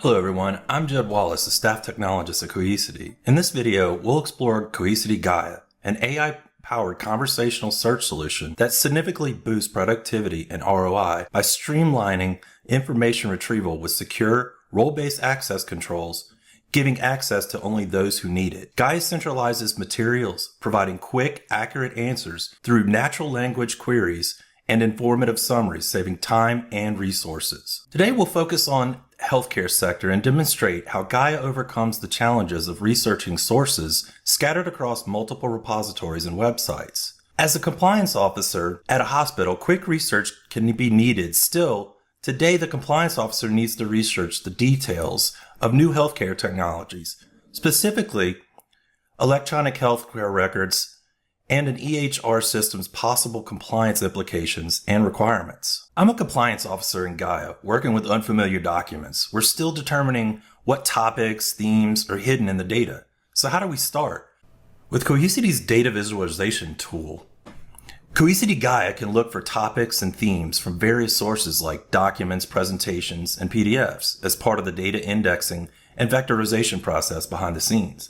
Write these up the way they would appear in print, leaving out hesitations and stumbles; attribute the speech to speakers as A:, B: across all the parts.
A: Hello everyone, I'm Wallace, the staff technologist at Cohesity. In this video, we'll explore Cohesity Gaia, an AI-powered conversational search solution that significantly boosts productivity and ROI by streamlining information retrieval with secure, role-based access controls, giving access to only those who need it. Gaia centralizes materials, providing quick, accurate answers through natural language queries and informative summaries, saving time and resources. Today we'll focus on healthcare sector and demonstrate how Gaia overcomes the challenges of researching sources scattered across multiple repositories and websites. As a compliance officer at a hospital, quick research can be needed. Still, today the compliance officer needs to research the details of new healthcare technologies, specifically electronic healthcare records and an EHR system's possible compliance implications and requirements. I'm a compliance officer in Gaia, working with unfamiliar documents. We're still determining what topics, themes are hidden in the data. So how do we start? With Cohesity's data visualization tool, Cohesity Gaia can look for topics and themes from various sources like documents, presentations, and PDFs as part of the data indexing and vectorization process behind the scenes.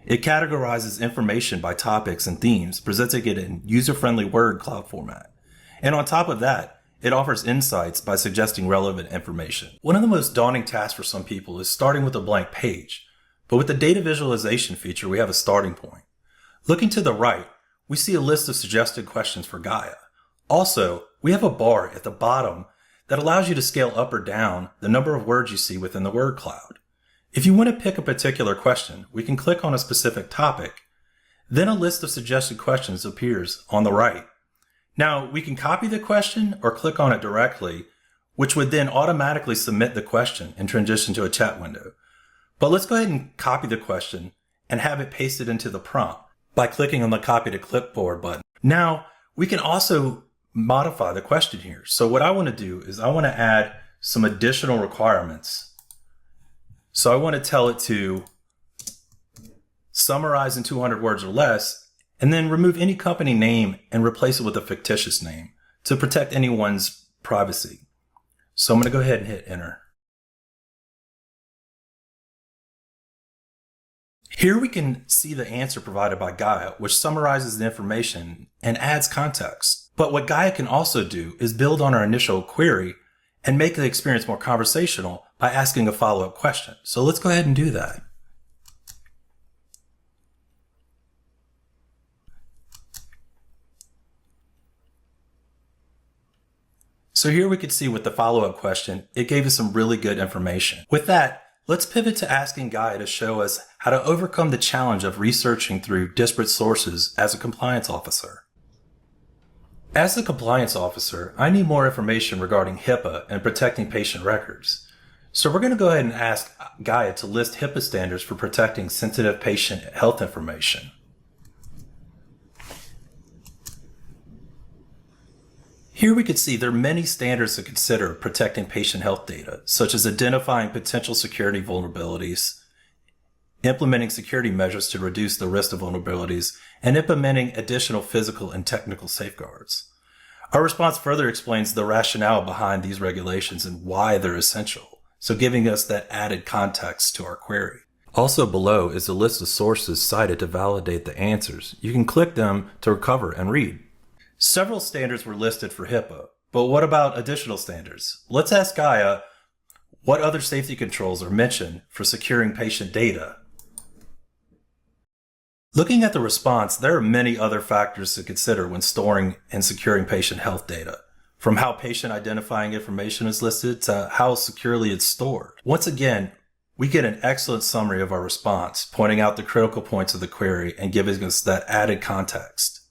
A: It categorizes information by topics and themes, presenting it in user-friendly word cloud format. And on top of that, it offers insights by suggesting relevant information. One of the most daunting tasks for some people is starting with a blank page. But with the data visualization feature, we have a starting point. Looking to the right, we see a list of suggested questions for Gaia. Also, we have a bar at the bottom that allows you to scale up or down the number of words you see within the word cloud. If you want to pick a particular question, we can click on a specific topic. Then a list of suggested questions appears on the right. Now, we can copy the question or click on it directly, which would then automatically submit the question and transition to a chat window. But let's go ahead and copy the question and have it pasted into the prompt by clicking on the Copy to Clipboard button. Now, we can also modify the question here. So what I want to do is I want to add some additional requirements. So I want to tell it to summarize in 200 words or less, and then remove any company name and replace it with a fictitious name to protect anyone's privacy. So I'm going to go ahead and hit enter. Here we can see the answer provided by Gaia, which summarizes the information and adds context. But what Gaia can also do is build on our initial query and make the experience more conversational by asking a follow-up question. So let's go ahead and do that. So here we could see with the follow-up question, it gave us some really good information. With that, let's pivot to asking Gaia to show us how to overcome the challenge of researching through disparate sources as a compliance officer. As a compliance officer, I need more information regarding HIPAA and protecting patient records. So we're going to go ahead and ask Gaia to list HIPAA standards for protecting sensitive patient health information. Here we can see there are many standards to consider protecting patient health data, such as identifying potential security vulnerabilities, implementing security measures to reduce the risk of vulnerabilities, and implementing additional physical and technical safeguards. Our response further explains the rationale behind these regulations and why they're essential, so giving us that added context to our query. Also below is a list of sources cited to validate the answers. You can click them to recover and read. Several standards were listed for HIPAA, but what about additional standards? Let's ask Gaia what other safety controls are mentioned for securing patient data. Looking at the response, there are many other factors to consider when storing and securing patient health data, from how patient identifying information is listed to how securely it's stored. Once again, we get an excellent summary of our response, pointing out the critical points of the query and giving us that added context.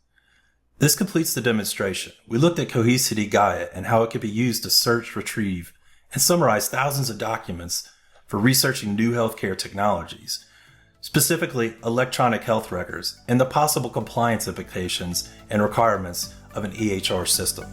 A: This completes the demonstration. We looked at Cohesity Gaia and how it can be used to search, retrieve, and summarize thousands of documents for researching new healthcare technologies, specifically electronic health records, and the possible compliance implications and requirements of an EHR system.